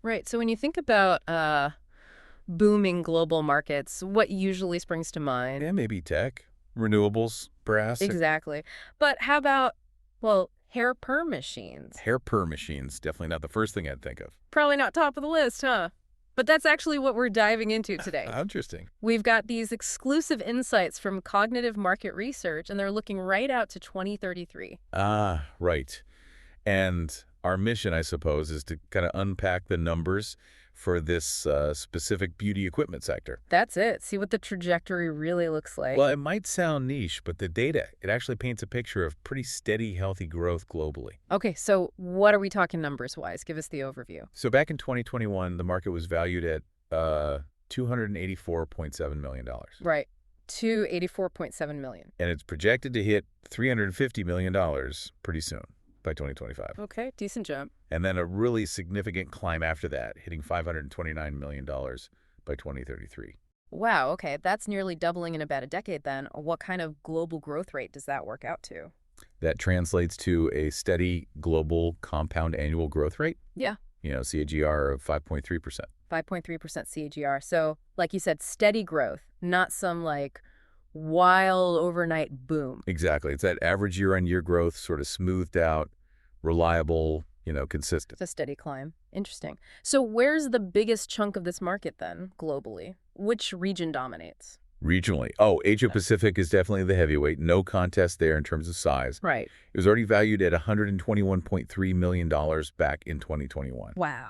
Right. So when you think about booming global markets, what usually springs to mind? Yeah, maybe tech, renewables, brass, Exactly. But how about, well, hair perm machines? hair perm machines. Definitely not the first thing I'd think of. Probably not top of the list, huh? But that's actually what we're diving into today. How interesting. We've got these exclusive insights from cognitive market research, and they're looking right out to 2033. Ah, right. And our mission, I suppose, is to kind of unpack the numbers for this specific beauty equipment sector. That's it. See what the trajectory really looks like. Well, it might sound niche, but the data, it actually paints a picture of pretty steady, healthy growth globally. Okay, so what are we talking numbers-wise? Give us the overview. So back in 2021, the market was valued at $284.7 million. Right. 284.7 million. And it's projected to hit $350 million pretty soon, by 2025. Okay, decent jump. And then a really significant climb after that, hitting $529 million by 2033. Wow, okay, that's nearly doubling in about a decade then. What kind of global growth rate does that work out to? That translates to a steady global compound annual growth rate, Yeah, CAGR of 5.3%. 5.3% CAGR. So, like you said, steady growth, not some like wild overnight boom. Exactly. It's that average year-on-year growth, sort of smoothed out, reliable, consistent. It's a steady climb. Interesting. So, where's the biggest chunk of this market then, globally? Which region dominates? Regionally. Oh, Asia-Pacific is definitely the heavyweight. No contest there in terms of size. Right. It was already valued at $121.3 million back in 2021. Wow.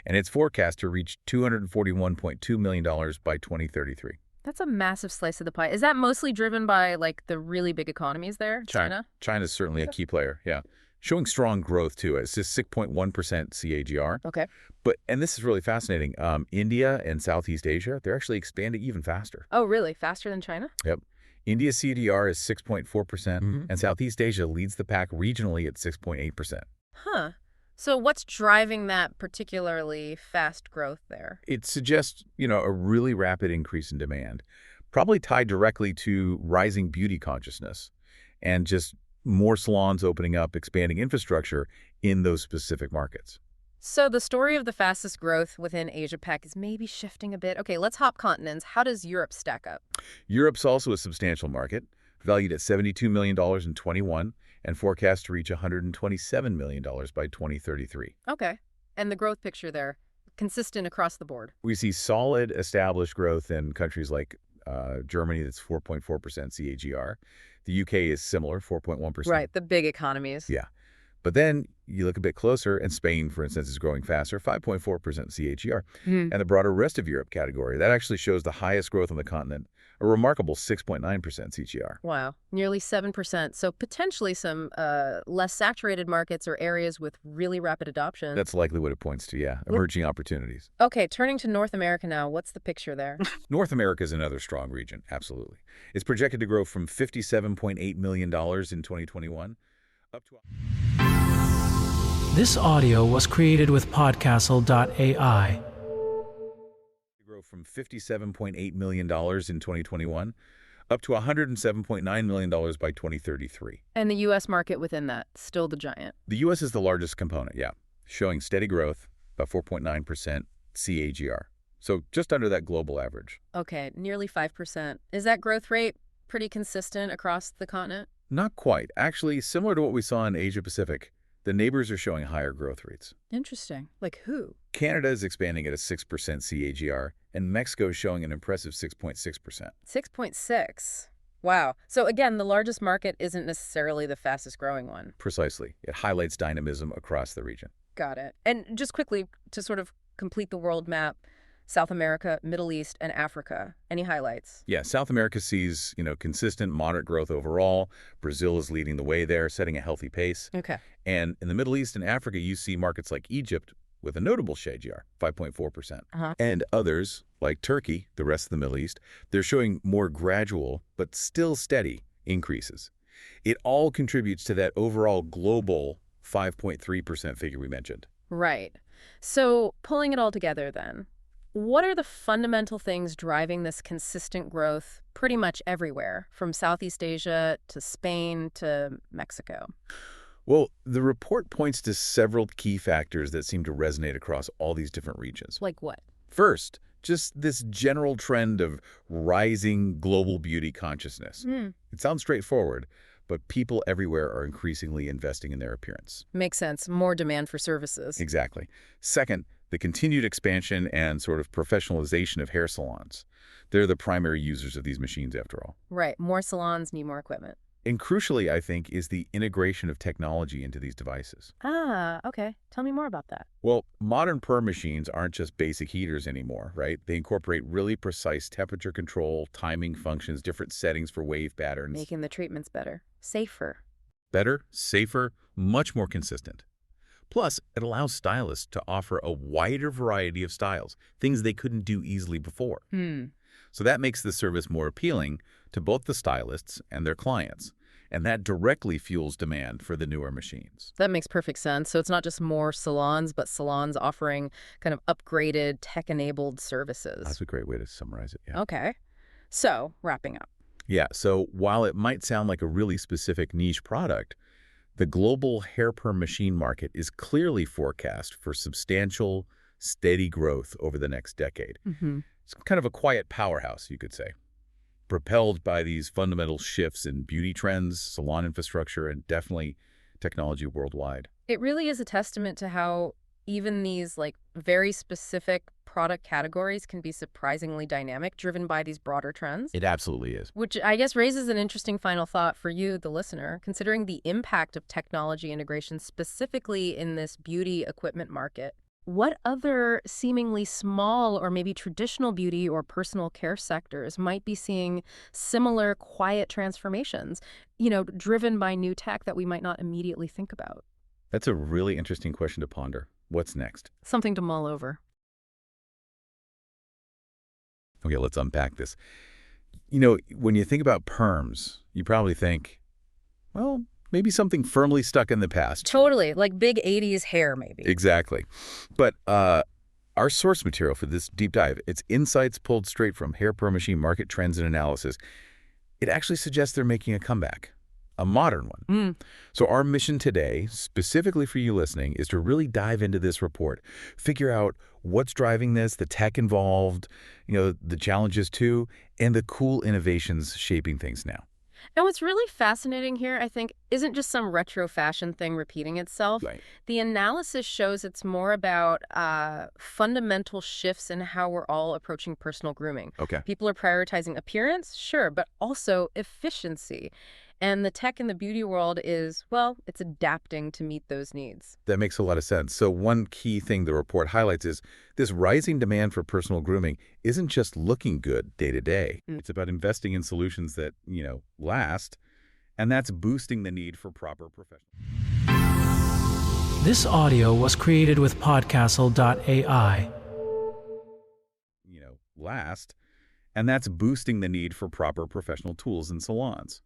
And it's forecast to reach $241.2 million by 2033. That's a massive slice of the pie. Is that mostly driven by like the really big economies there? China? China's certainly a key player, yeah. Showing strong growth, too. It's just 6.1% CAGR. Okay. And this is really fascinating. India and Southeast Asia, they're actually expanding even faster. Oh, really? Faster than China? Yep. India's CAGR is 6.4%, and Southeast Asia leads the pack regionally at 6.8%. Huh. So what's driving that particularly fast growth there? It suggests, a really rapid increase in demand, probably tied directly to rising beauty consciousness and just more salons opening up, expanding infrastructure in those specific markets. So the story of the fastest growth within Asia-Pac is maybe shifting a bit. Okay, let's hop continents. How does Europe stack up? Europe's also a substantial market, valued at $72 million in 21 and forecast to reach $127 million by 2033. Okay. And the growth picture there, consistent across the board. We see solid established growth in countries like Germany, that's 4.4% CAGR. The UK is similar, 4.1%. Right, the big economies. Yeah. But then you look a bit closer, and Spain, for instance, is growing faster, 5.4% CAGR. Hmm. And the broader rest of Europe category, that actually shows the highest growth on the continent, a remarkable 6.9% CAGR. Wow, nearly 7%. So potentially some less saturated markets or areas with really rapid adoption. That's likely what it points to, yeah, emerging opportunities. Okay, turning to North America now, what's the picture there? North America is another strong region, absolutely. It's projected to grow from $57.8 million in 2021 up to... This audio was created with Podcastle.ai. grow from $57.8 million in 2021 up to $107.9 million by 2033. And the U.S. market within that, still the giant. The U.S. is the largest component, yeah, showing steady growth, about 4.9% CAGR. So just under that global average. Okay, nearly 5%. Is that growth rate pretty consistent across the continent? Not quite. Actually, similar to what we saw in Asia-Pacific, the neighbors are showing higher growth rates. Interesting. Like who? Canada is expanding at a 6% CAGR, and Mexico is showing an impressive 6.6%. 6.6. Wow. So again, the largest market isn't necessarily the fastest growing one. Precisely. It highlights dynamism across the region. Got it. And just quickly, to sort of complete the world map, South America, Middle East, and Africa. Any highlights? Yeah, South America sees, consistent, moderate growth overall. Brazil is leading the way there, setting a healthy pace. Okay. And in the Middle East and Africa, you see markets like Egypt with a notable CAGR, 5.4%. And others, like Turkey, the rest of the Middle East, they're showing more gradual, but still steady increases. It all contributes to that overall global 5.3% figure we mentioned. Right. So pulling it all together then, what are the fundamental things driving this consistent growth pretty much everywhere, from Southeast Asia to Spain to Mexico? Well, the report points to several key factors that seem to resonate across all these different regions. Like what? First, just this general trend of rising global beauty consciousness. It sounds straightforward, but people everywhere are increasingly investing in their appearance. Makes sense. More demand for services. Exactly. Second, the continued expansion and sort of professionalization of hair salons. They're the primary users of these machines, after all. Right. More salons need more equipment. And crucially, I think, is the integration of technology into these devices. Ah, okay. Tell me more about that. Well, modern perm machines aren't just basic heaters anymore, right? They incorporate really precise temperature control, timing functions, different settings for wave patterns. Making the treatments better. Safer. Better, safer, much more consistent. Plus, it allows stylists to offer a wider variety of styles, things they couldn't do easily before. So that makes the service more appealing to both the stylists and their clients. And that directly fuels demand for the newer machines. That makes perfect sense. So it's not just more salons, but salons offering kind of upgraded, tech-enabled services. That's a great way to summarize it, yeah. Okay. So, wrapping up. Yeah, so while it might sound like a really specific niche product, the global hair perm machine market is clearly forecast for substantial, steady growth over the next decade. It's kind of a quiet powerhouse, you could say, propelled by these fundamental shifts in beauty trends, salon infrastructure, and definitely technology worldwide. It really is a testament to how even these very specific product categories can be surprisingly dynamic, driven by these broader trends. It absolutely is. Which I guess raises an interesting final thought for you, the listener, considering the impact of technology integration specifically in this beauty equipment market. What other seemingly small or maybe traditional beauty or personal care sectors might be seeing similar quiet transformations, driven by new tech that we might not immediately think about? That's a really interesting question to ponder. What's next? Something to mull over. Okay, let's unpack this. When you think about perms, you probably think, well, maybe something firmly stuck in the past. Totally, like big 80s hair, maybe. Exactly. But our source material for this deep dive, it's insights pulled straight from Hair Perm Machine Market Trends and Analysis. It actually suggests they're making a comeback, a modern one. So our mission today, specifically for you listening, is to really dive into this report, figure out what's driving this, the tech involved, the challenges too, and the cool innovations shaping things now. And what's really fascinating here, I think, isn't just some retro fashion thing repeating itself. Right. The analysis shows it's more about fundamental shifts in how we're all approaching personal grooming. Okay. People are prioritizing appearance, sure, but also efficiency. And the tech in the beauty world is, well, it's adapting to meet those needs. That makes a lot of sense. So one key thing the report highlights is this rising demand for personal grooming isn't just looking good day to day. It's about investing in solutions that, last, and that's boosting the need for proper professional. This audio was created with Podcastle.ai. Last, and that's boosting the need for proper professional tools in salons.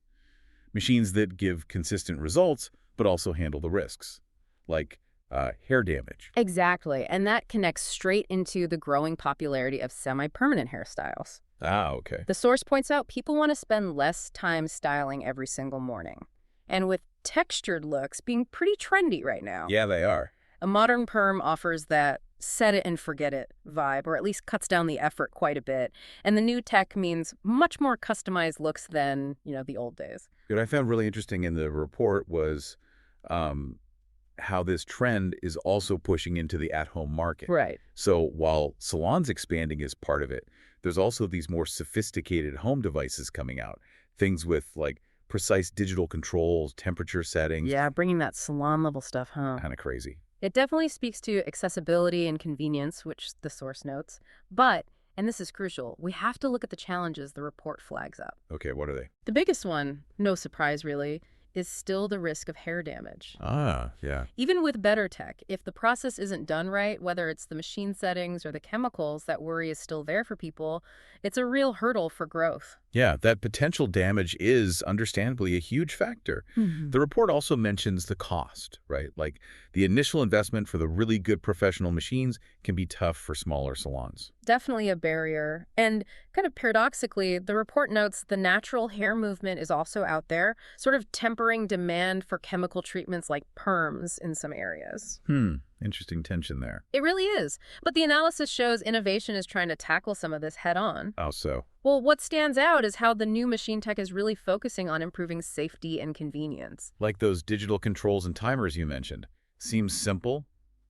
Machines that give consistent results, but also handle the risks, like hair damage. Exactly. And that connects straight into the growing popularity of semi-permanent hairstyles. Ah, okay. The source points out people want to spend less time styling every single morning. And with textured looks being pretty trendy right now. Yeah, they are. A modern perm offers that set it and forget it vibe, or at least cuts down the effort quite a bit. And the new tech means much more customized looks than, the old days. What I found really interesting in the report was how this trend is also pushing into the at-home market. Right. So while salons expanding is part of it, there's also these more sophisticated home devices coming out. Things with precise digital controls, temperature settings. Yeah, bringing that salon-level stuff home. Kind of crazy. It definitely speaks to accessibility and convenience, which the source notes. But, and this is crucial, we have to look at the challenges the report flags up. Okay, what are they? The biggest one, no surprise really, is still the risk of hair damage. Ah, yeah. Even with better tech, if the process isn't done right, whether it's the machine settings or the chemicals, that worry is still there for people. It's a real hurdle for growth. Yeah, that potential damage is understandably a huge factor. The report also mentions the cost, right? The initial investment for the really good professional machines can be tough for smaller salons. Definitely a barrier. And kind of paradoxically, the report notes the natural hair movement is also out there, sort of tempering demand for chemical treatments like perms in some areas. Interesting tension there. It really is. But the analysis shows innovation is trying to tackle some of this head on. How so? Well, what stands out is how the new machine tech is really focusing on improving safety and convenience. Like those digital controls and timers you mentioned. Seems simple,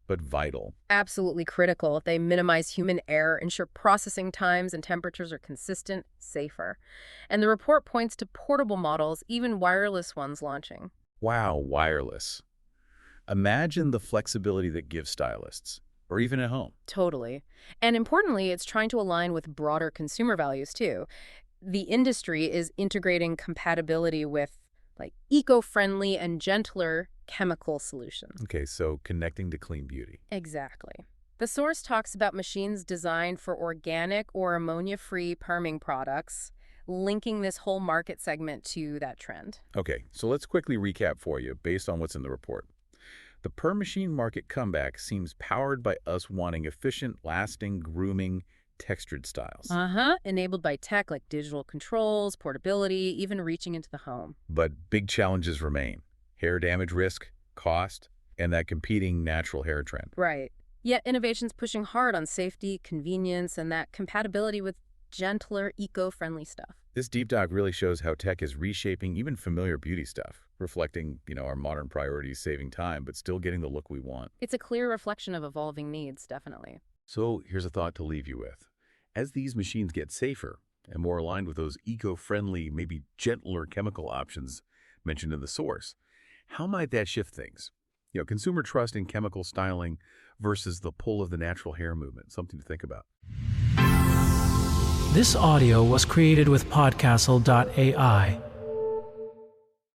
but vital. Absolutely critical. They minimize human error, ensure processing times and temperatures are consistent, safer. And the report points to portable models, even wireless ones launching. Wow, wireless. Imagine the flexibility that gives stylists, or even at home. Totally. And importantly, it's trying to align with broader consumer values, too. The industry is integrating compatibility with, like, eco-friendly and gentler chemical solutions. Okay, so connecting to clean beauty. Exactly. The source talks about machines designed for organic or ammonia-free perming products, linking this whole market segment to that trend. Okay, so let's quickly recap for you based on what's in the report. The perm machine market comeback seems powered by us wanting efficient, lasting, grooming, textured styles. Enabled by tech like digital controls, portability, even reaching into the home. But big challenges remain. Hair damage risk, cost, and that competing natural hair trend. Right. Yet innovation's pushing hard on safety, convenience, and that compatibility with gentler, eco-friendly stuff. This deep dive really shows how tech is reshaping even familiar beauty stuff, reflecting, our modern priorities, saving time, but still getting the look we want. It's a clear reflection of evolving needs, definitely. So here's a thought to leave you with. As these machines get safer and more aligned with those eco-friendly, maybe gentler chemical options mentioned in the source, how might that shift things? Consumer trust in chemical styling versus the pull of the natural hair movement, something to think about. This audio was created with Podcastle.ai